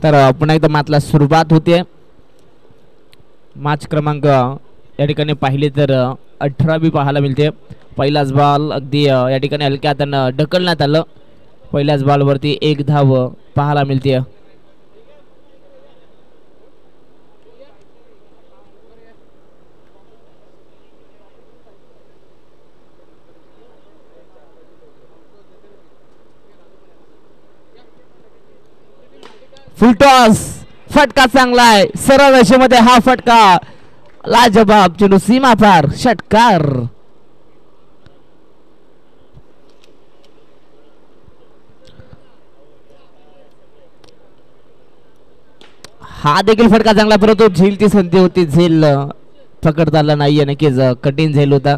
तर पुन्हा एकदा मॅचला सुरुवात होते. मॅच क्रमांक या ठिकाणी पाहिले तर 18वी पाहायला मिळते. पहिलाच बॉल अगदी या ठिकाणी हलक्या हातानं ढकलण्यात आलं. पहिल्याच बॉलवरती 1 धाव पाहायला मिळते. फुल टॉस, फटका चांगला आहे सरळ रेषेमध्ये. हा फटका लाजवाब, चेंडू सीमा पार, षटकार. हा देखील फटका चांगला, परंतु झेलची संधी होती, झेल पकडता आला नाहीये. नक्कीच कठीण झेल होता.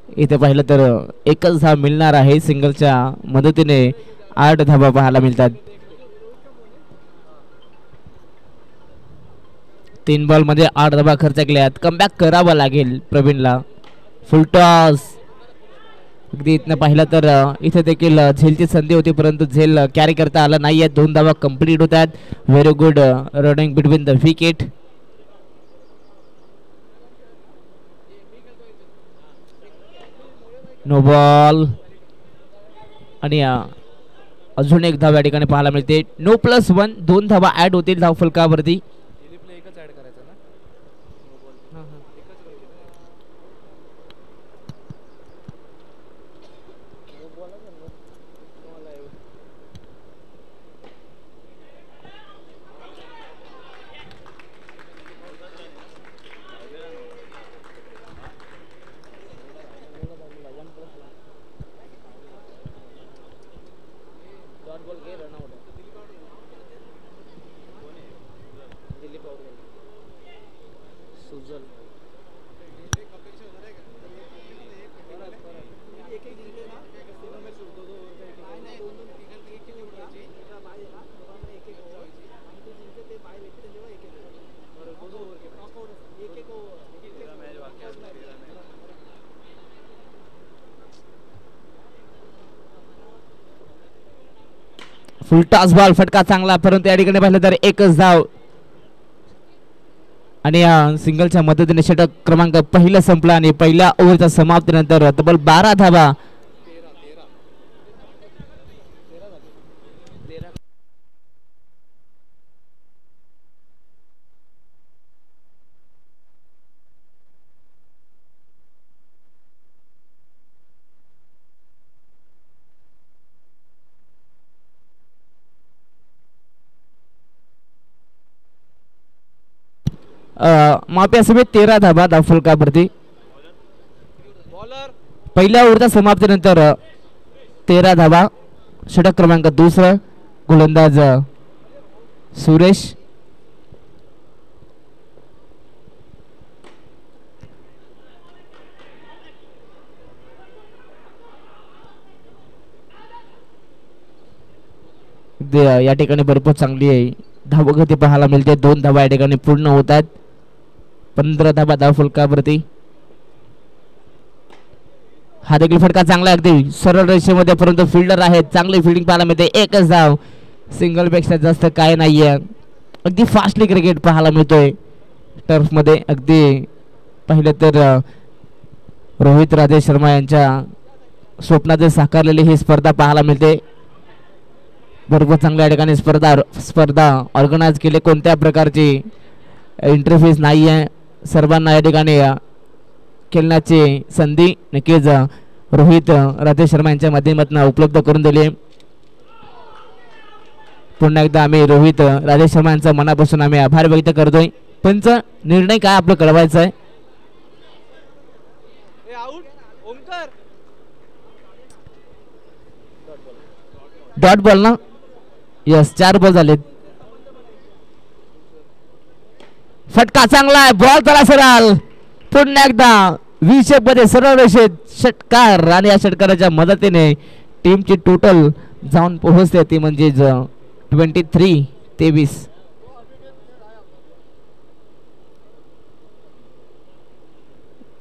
इथे पाहिलं तर एकच धाव मिळणार आहे. सिंगलच्या मदतीने 8 धावा पाहायला मिळतात. 3 बॉल मध्ये 8 धावा खर्च केल्यात. कमबॅक करावा लागेल प्रवीणला. फुल टॉस, अगदी इथनं पाहिलं तर इथे देखील झेलची संधी होती, परंतु झेल कॅरी करता आला नाहीये. 2 धावा कंप्लीट होतात. Very good running between the wicket. No ball आणि अजून 1 धाव या ठिकाणी पाहायला मिळते. नो +1, 2 धावा ऍड होतील धाव फलकावरती. फुल टॉस बॉल, फटका चांगला, परंतु या ठिकाणी पाहिलं तर एकच धाव आणि सिंगलच्या मदतीने षटक क्रमांक पहिला संपला आणि पहिल्या ओव्हरच्या समाप्तीनंतर तब्बल 12 धावा. माफी समेत 13 धाबा धावफलकावरती. पहिल्या ओव्हरच्या समाप्तीनंतर 13 धाबा. षटक क्रमांक दुसरा, गोलंदाज सुरेश. या ठिकाणी भरपूर चांगली आहे धावगती पाहायला मिळते. 2 धावा या ठिकाणी पूर्ण होतात. 15 धावा धावफलकावरती. हा देखील फटका चांगला अगदी सरळ रेषेमध्ये, परंतु फिल्डर आहेत, चांगली फिल्डिंग पाहायला मिळते. एकच धाव, सिंगल पेक्षा जास्त काय नाहीये. अगदी फास्टली क्रिकेट पाहायला मिळतोय टर्फ मध्ये. अगदी पाहिलं तर रोहित राधे शर्मा यांच्या स्वप्नात साकारलेली ही स्पर्धा पाहायला मिळते. भरपूर चांगल्या ठिकाणी स्पर्धा ऑर्गनाइज केले. कोणत्या प्रकारची इंटरफेस नाही आहे. सर्वांना या ठिकाणी खेळण्याची संधी नक्कीच रोहित राधे शर्मा यांच्या माध्यमातून उपलब्ध करून दिली. पुन्हा एकदा आम्ही रोहित राधे शर्मा यांचा मनापासून आम्ही आभार व्यक्त करतोय. पंच, निर्णय काय आपलं कळवायचं आहे? डॉट बॉल ना? यस, 4 बॉल झालेत. फटका चांगला आहे, बॉल चला सरळ. पुन्हा एकदा विषेप मध्ये सरळ रेषेत षटकार आणि या षटकाराच्या मदतीने टीमची टोटल जाऊन पोहोचते ती म्हणजे 23-23.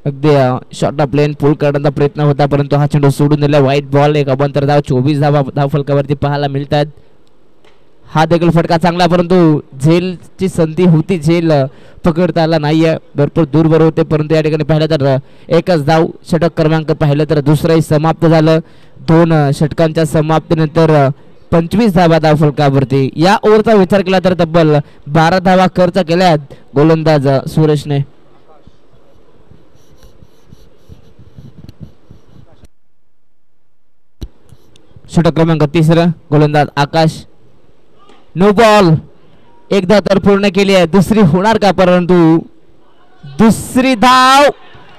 अगदी शॉर्ट प्लेन पुल करण्याचा प्रयत्न होता, परंतु हा चेंडू सोडून दिला. व्हाईट बॉल, एक अबांतर धाव. 24 धावा धावफलकावरती पाहायला मिळतात. हा देखील फटका चांगला, परंतु झेलची संधी होती, झेल पकडता आला नाहीये, भरपूर दूरवर होते, परंतु या ठिकाणी पाहिलं तर एकच धाव. षटक क्रमांक पाहिलं तर दुसरंही समाप्त झालं. 2 षटकांच्या समाप्तीनंतर 25 धावा धाव फलकावरती. या ओव्हरचा विचार केला तर तब्बल 12 धावा खर्च केल्यात गोलंदाज सुरेशने. षटक क्रमांक 3 गोलंदाज आकाश. No ball. एकदा तर पूर्ण केली आहे, दुसरी होणार का, परंतु दुसरी धाव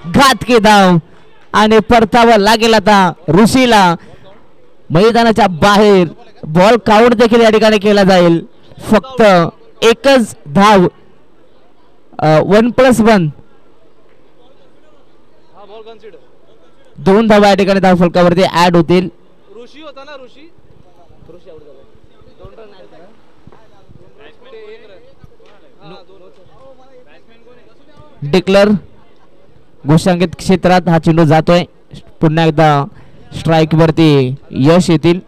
घातकी धाव आणि परतावा लागेल आता ऋषीला. मैदानाच्या बाहेर बॉल काउंट देखील या ठिकाणी केला जाईल. फक्त एकच धाव 1+1 2 धावा या ठिकाणी धाव फलकावरती ऍड होतील. ऋषी होता ना, ऋषी डिक्लर. घोषांकित क्षेत्रात हा चेंडू जातोय. पुन्हा एकदा स्ट्राइक वरती यश येतील.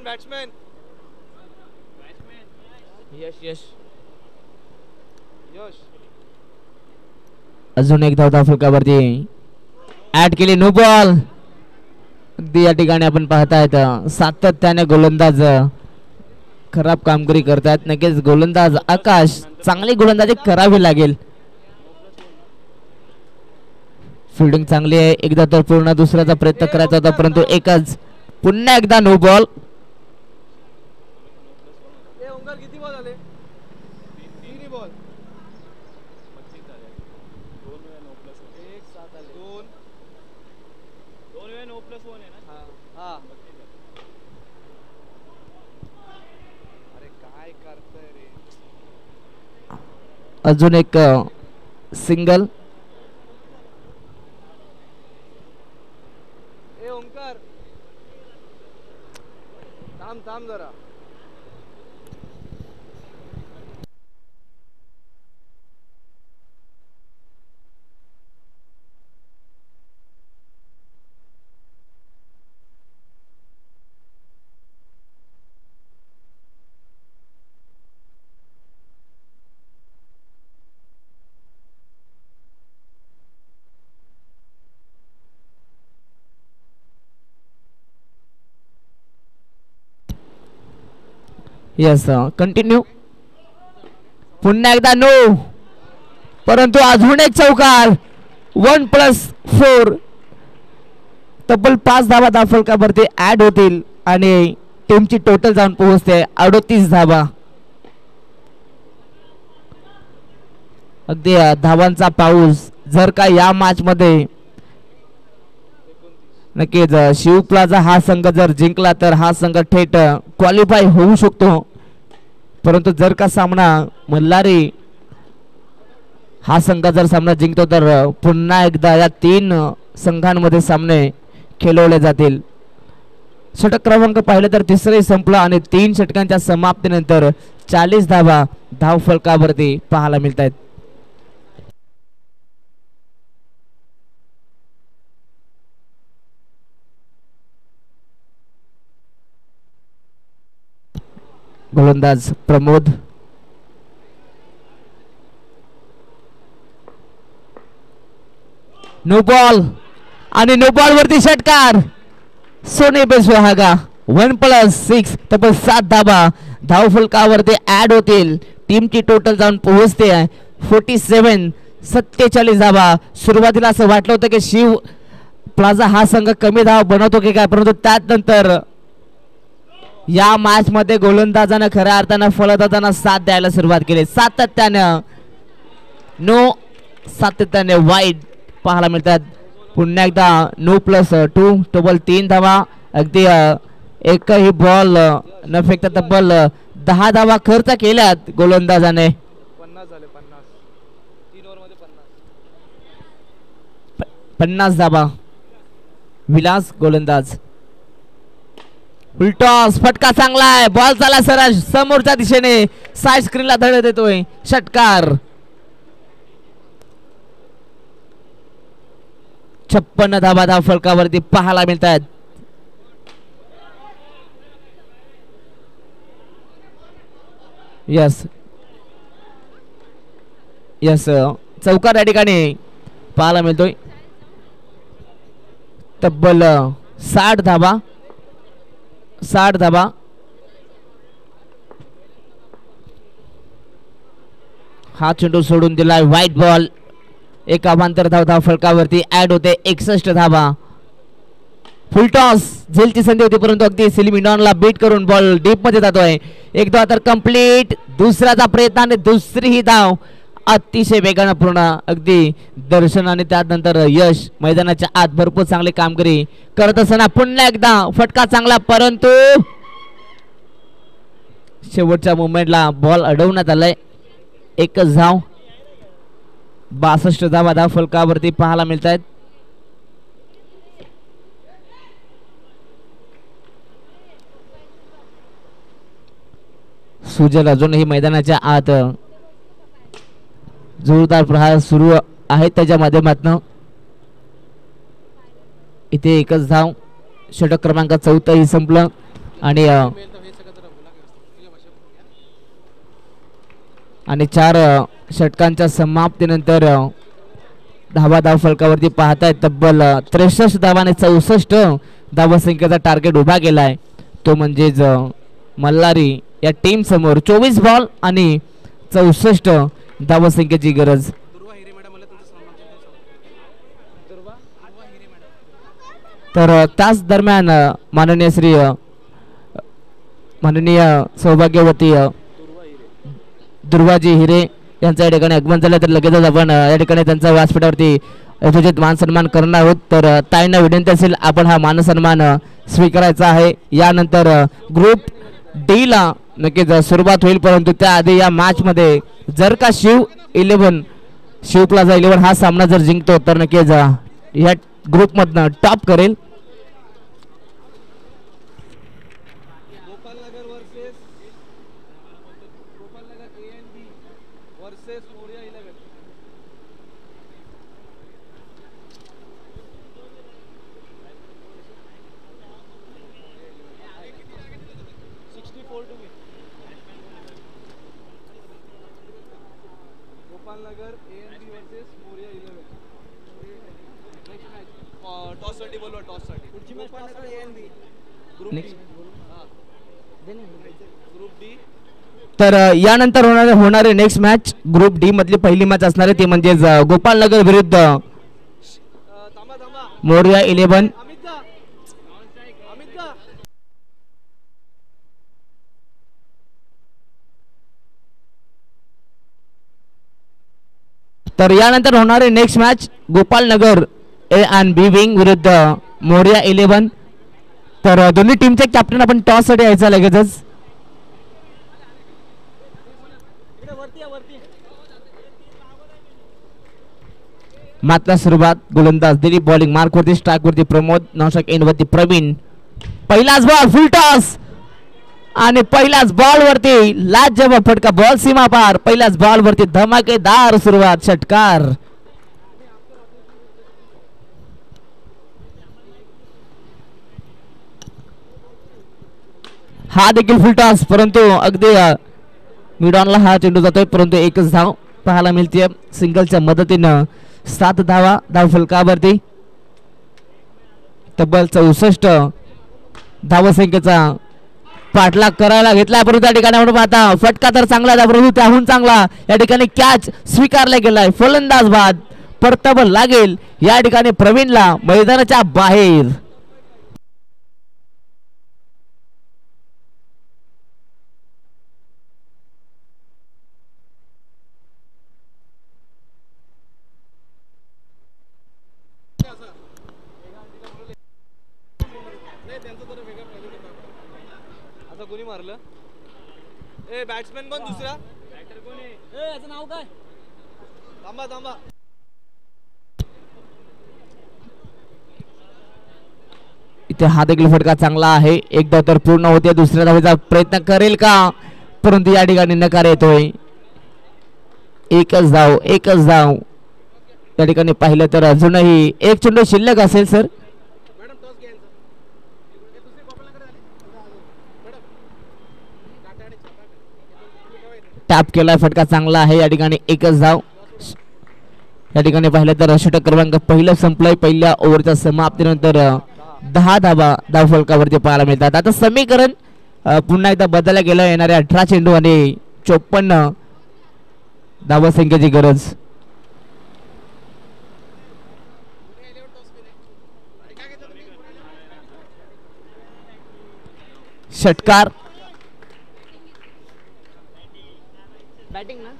बॅट्समॅन यश यश यश अजून एक धाव फलकावरती ऍड केली. No ball. अगदी या ठिकाणी आपण पाहतायत सातत्याने गोलंदाज खराब कामगिरी करतात. नक्कीच गोलंदाज आकाश चांगली गोलंदाजी करावी लागेल. फिल्डिंग चांगली आहे. एकदा तर पूर्ण दुसऱ्याचा प्रयत्न करायचा होता, परंतु एकच. पुन्हा एकदा नो बॉल. किती बॉल आले? 3 बॉल. 2 आहे ना. हा अरे काय करतोय रे. अजून एक सिंगल. ए ओंकार थांब जरा. Yes continue. पुन्हा एकदा नो, परंतु अजून एक चौकार. 1+4 तब्बल 5 धावा धाव फलकावरती ऍड होतील आणि टीमची टोटल जाऊन पोहोचते 38 धावा. अगदी धावांचा पाऊस जर का या मॅच मध्ये नक्कीच शिव प्लाझा हा संघ जर जिंकला तर हा संघ थेट क्वालिफाय होऊ शकतो. परंतु जर का सामना मल्हारी हा संघ जर सामना जिंकतो तर पुन्हा एकदा या 3 संघांमध्ये सामने खेळवले जातील. षटक क्रमांक पाहिलं तर तिसरे संपलं आणि 3 षटकांच्या समाप्तीनंतर 40 धावा धाव फलकावरती पाहायला मिळत आहेत. गोलंदाज प्रमोद. नो बॉल आणि नो बॉल वरती षटकार. सोने पे सुहागा. 1+6 तब्बल 7 धावा धाव फलकावरती ऍड होतील. टीमची टोटल जाऊन पोहोचते 47 धावा. सुरुवातीला असं वाटलं होतं की शिव प्लाझा हा संघ कमी धाव बनवतो की काय, परंतु त्यानंतर या मॅच मध्ये गोलंदाजानं खऱ्या अर्थानं फलंदाजांना साथ द्यायला सुरुवात केली. सातत्याने वाईट पाहायला मिळतात. पुन्हा एकदा No+2 तब्बल 3 धावा. अगदी एकही बॉल न फेकता तब्बल 10 धावा खर्च केल्यात गोलंदाजाने. 50 झाले. 3 ओव्हरमध्ये 50 धावा. विलास गोलंदाज. उलटॉस फटका चांगला आहे. बॉल झाला सरळ समोरच्या दिशेने साइड स्क्रीनला धडक देतोय. षटकार. 56 धावा धाव फलकावरती पाहायला मिळतात. यस यस चौकार या ठिकाणी पाहायला मिळतोय. तब्बल 60 धावा हा चेंडू सोडून दिलाय. White ball. एक अवांतर धाव फलकावरती ऍड होते. 61 धावा. फुल टॉस झेलची संधी होती परंतु अगदी सिलिमिनॉनला बीट करून बॉल डीप मध्ये जातोय. एक धाव तर कंप्लीट. दुसऱ्याचा प्रयत्न आणि दुसरी ही धाव अतिशय वेगानं पूर्ण. अगदी दर्शन आणि त्यानंतर यश मैदानाच्या आत भरपूर चांगली कामगिरी करत असताना पुन्हा एकदा फटका चांगला परंतु शेवटच्या मोमेंटला बॉल अडवण्यात आलाय. एकच धाव. 62 धावा धाव फलकावरती पाहायला मिळत आहेत. सुजल अजूनही मैदानाच्या आत जोरदार प्रहार सुरू आहे त्याच्या माध्यमातून. इथे एकच धाव. षटक क्रमांक 14 संपलं आणि 4 षटकांच्या समाप्तीनंतर धावा धाव फलकावरती पाहताय तब्बल 63 धावाने 64 धावा संख्येचा टार्गेट उभा केलाय. तो म्हणजेच मल्हारी या टीम समोर 24 बॉल आणि 64 धावा संख्येची गरज. तर त्याच दरम्यान माननीय सौभाग्यवती दुर्वाजी हिरे यांचा या ठिकाणी आगमन झालं. तर लगेचच आपण या ठिकाणी त्यांचा व्यासपीठावरती यथोचित मान सन्मान करणार आहोत. तर ताईंना विनंती असेल आपण हा मान सन्मान स्वीकारायचा आहे. यानंतर ग्रुप डी ला नक्कीच सुरुवात होईल परंतु त्याआधी या मॅच मध्ये जर का शिव प्लाझा 11 हा सामना जर जिंकतो तर नक्कीच या ग्रुप मधनं टॉप करेल. तर यानंतर होणारे नेक्स्ट मॅच ग्रुप डी मधली पहिली मॅच असणार आहे ती म्हणजे गोपालनगर विरुद्ध मोरया 11. तर यानंतर होणारे next match Gopalnagar A and B wing विरुद्ध मोरया 11. तर दोन्ही टीमचे कॅप्टन आपण टॉस साठी यायचा लगेचच. मात्र सुरुवात गोलंदाज दिलीप. बॉलिंग मार्क वरती स्ट्राईक वरती प्रमोद. नाशक एंड वरती प्रवीण. पहिलाच बॉल फुल टॉस आणि पहिल्याच बॉल वरती लाजवाब फटका. बॉल सीमा पार. पहिल्याच बॉल वरती धमाकेदार सुरुवात. षटकार. हा देखील फुल टॉस परंतु अगदी मिडॉनला हा चेंडू जातोय परंतु एकच धाव पाहायला मिळते. सिंगलच्या मदतीनं 7 धावा धाव फलकावरती. तब्बल 64 धावसंख्येचा पाठलाग करायला घेतला परंतु त्या ठिकाणी आपण पाहता फटका तर चांगला आहे परंतु त्याहून चांगला या ठिकाणी कॅच स्वीकारला गेलाय. फलंदाज बाद. परतबल लागेल या ठिकाणी प्रवीणला मैदानाच्या बाहेर. कोणी मारलं? ए बॅट्समॅन पण दुसरा बॅटर कोण आहे? ए याचं नाव काय? थांबा. इथे हा देखील फटका चांगला आहे. एकदा तर पूर्ण होते. दुसऱ्या धावेचा प्रयत्न करेल का परंतु या ठिकाणी नकार येतोय. एकच धाव त्या ठिकाणी पाहिलं तर अजूनही एक चेंडू शिल्लक असेल सर. टॅप केलाय, फटका चांगला आहे. या ठिकाणी एकच धाव. या ठिकाणी पाहिलं तर षटक क्रमांक पहिलं संपलंय. पहिल्या ओव्हरच्या समाप्तीनंतर 10 धावा धावफलकावरती पाहायला मिळतात. आता समीकरण पुन्हा एकदा बदलला गेलं. येणाऱ्या 18 चेंडू आणि 54 धावसंख्येची गरज. षटकार बॅटिंग ना.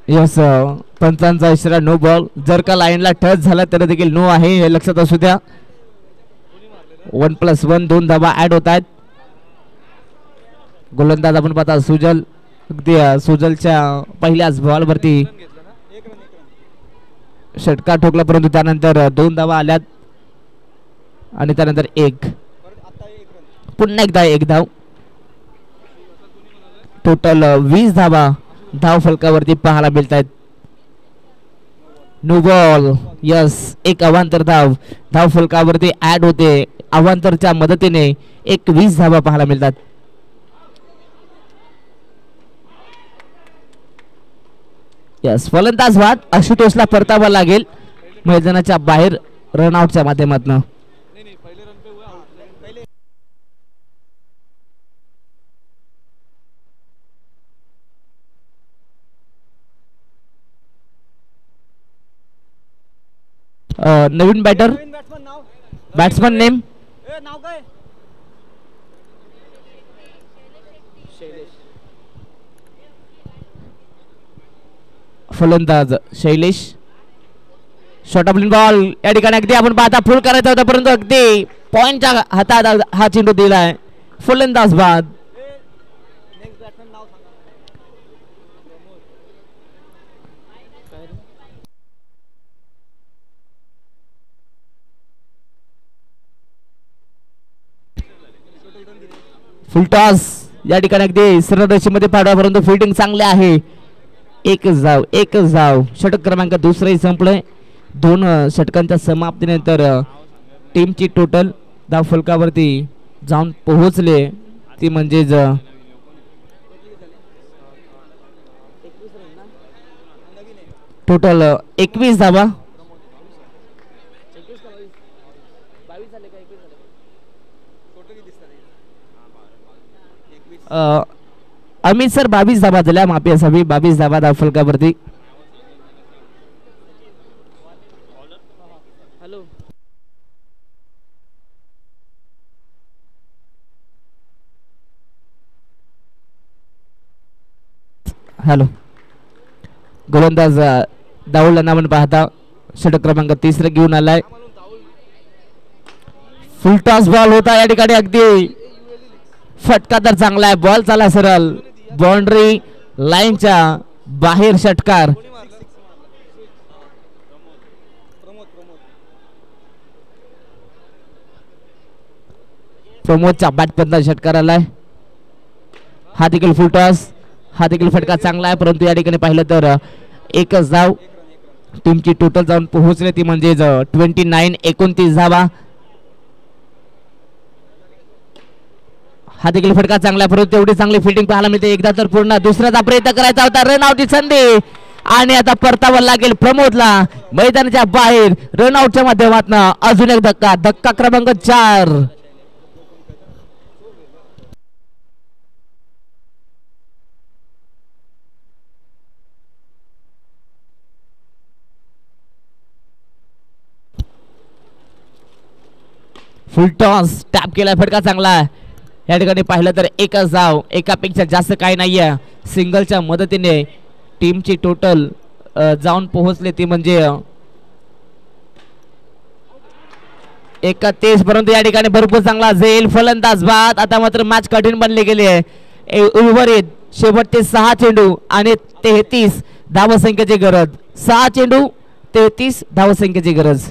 यस, पंचांचा इशारा नो बॉल. जर का लाईनला टच झाला तर देखील नो आहे, हे लक्षात असू द्या. 1+1 2 धावा ऍड होत आहेत. गोलंदाज आपण पाहता सुजल. अगदी सुजलच्या पहिल्याच बॉलवरती षटकार ठोकला, परंतु त्यानंतर 2 धावा आल्यात आणि त्यानंतर 1. पुन्हा एकदा 1 धाव. टोटल 20 धावा धाव फलकावरती पाहायला मिळत आहेत. No ball. यस, एक अवांतर धाव फलकावरती ऍड होते. अवांतरच्या मदतीने 20 धावा पाहायला मिळतात. यस, फलंदाज बाद. आशुतोषला परतावा लागेल मैदानाच्या बाहेर रनआउटच्या माध्यमातून. नवीन बॅट्समन नेम फलंदाज शैलेश. Short of ball. या ठिकाणी अगदी आपण पाहता फुल करायचा होता, परंतु अगदी पॉइंटच्या हातात हा चेंडू दिलाय. फलंदाज बाद. फुल टॉस. या ठिकाणी अगदी सरळ रेषेमध्ये पाडवा, परंतु फिल्डिंग चांगले आहे. एकच धाव. षटक क्रमांक दुसरंही संपलंय. 2 षटकांच्या समाप्तीनंतर टीमची टोटल धाव फलकावरती जाऊन पोहोचले ती म्हणजेच टोटल 21 धावा. अमित सर 22 धावा झाल्या. माफी असावी, 22 धावा धाव फलकावरती. हॅलो. गोलंदाज दाऊल यांना आपण पाहता षटक क्रमांक 3 घेऊन आलाय. फुल टॉस बॉल होता. या ठिकाणी अगदी फटका तर चांगला आहे. बॉल चाला सरळ बाउंड्री लाईनच्या बाहेर. षटकार. प्रमोदच्या बॅटमधला षटकार आलाय. हा देखील फुल टॉस. हा देखील फटका चांगला आहे, परंतु या ठिकाणी पाहिलं तर एकच धाव. टीमची टोटल जाऊन पोहोचले ती म्हणजे 29 धावा. हा देखील फटका चांगला, परंतु एवढी चांगली फिल्डिंग पाहायला मिळते. एकदा तर पूर्ण दुसऱ्याचा प्रयत्न करायचा होता. रनआउटची संधी आणि आता परतावा लागेल प्रमोदला मैदानाच्या बाहेर. रनआउटच्या माध्यमातून अजून एक धक्का क्रमांक 4. फुल टॉस. टॅप केला, फटका चांगला. या ठिकाणी पाहिलं तर एकच धाव. एकापेक्षा जास्त काही नाहीये. सिंगलच्या मदतीने टीमची टोटल जाऊन पोहोचले ती म्हणजे 31, परंतु या ठिकाणी भरपूर चांगला झेल. फलंदाज बाद. आता मात्र मॅच कठीण बनली गेली आहे. उर्वरित शेवटचे 6 चेंडू आणि 33 धावसंख्येची गरज. 6 चेंडू 33 धावसंख्येची गरज.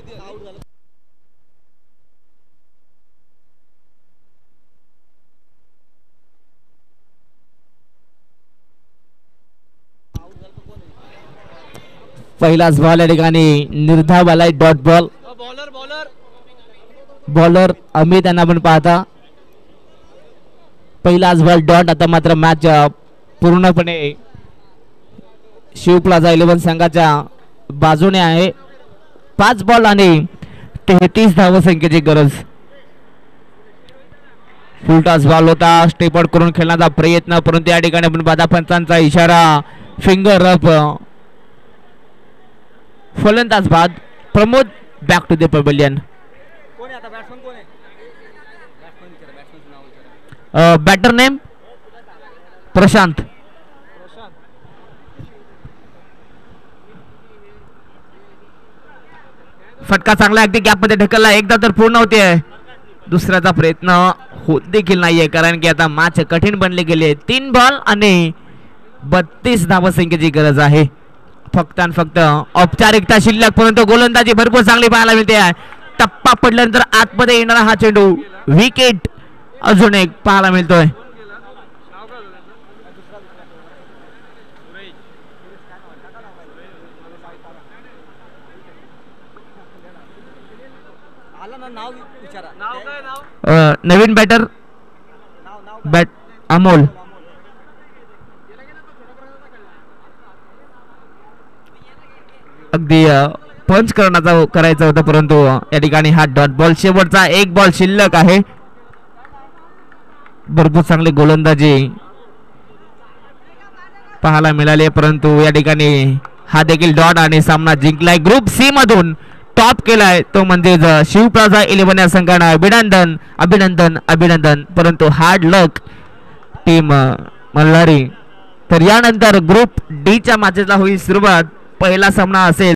पहिलाच बॉल या ठिकाणी निर्धाव आलाय, dot ball. Bowler bowler bowler Amit यांना आपण पाहता. पहिलाच बॉल डॉट. आता मात्र मॅच पूर्णपणे शिव प्लाझा 11 संघाच्या बाजूने आहे. 5 बॉल आणि 33 धावसंख्येची गरज. फुलटॉस बॉल होता, स्टेप आउट करून खेळण्याचा प्रयत्न, परंतु या ठिकाणी आपण पाहता पंचांचा इशारा, फिंगर अप. फलंदाज बाद. Pramod back to the pavilion. कोण आहे आता बॅट्समन? कोण आहे बॅट्समनचं नाव? Batter name Prashant. फटका चांगला अगदी गॅप मध्ये ढकलला. एकदा तर पूर्ण होते, दुसऱ्याचा प्रयत्न होत देखील नाहीये, कारण की आता मॅच कठीण बनले गेले. 3 बॉल आणि 32 धावसंख्येची गरज आहे. फक्त आणि फक्त औपचारिकता शिल्लक, परंतु गोलंदाजी भरपूर चांगली पाहायला मिळते. टप्पा पडल्यानंतर आतमध्ये येणारा हा चेंडू, विकेट अजून एक पाहायला मिळतोय. नवीन बॅटर बॅट अमोल. अगदी पंच करायचा होता, परंतु या ठिकाणी हा डॉट बॉल. शेवटचा 1 बॉल शिल्लक आहे. भरपूर चांगली गोलंदाजी पाहायला मिळाली, परंतु या ठिकाणी हा देखील डॉट आणि सामना जिंकलाय. ग्रुप सी मधून टॉप केलाय तो म्हणजे शिव प्लाझा 11 या संघानं. अभिनंदन अभिनंदन अभिनंदन. परंतु हार्ड लक टीम मल्हारी. तर यानंतर ग्रुप डी च्या मॅचेसला होईल सुरुवात. पहिला सामना असेल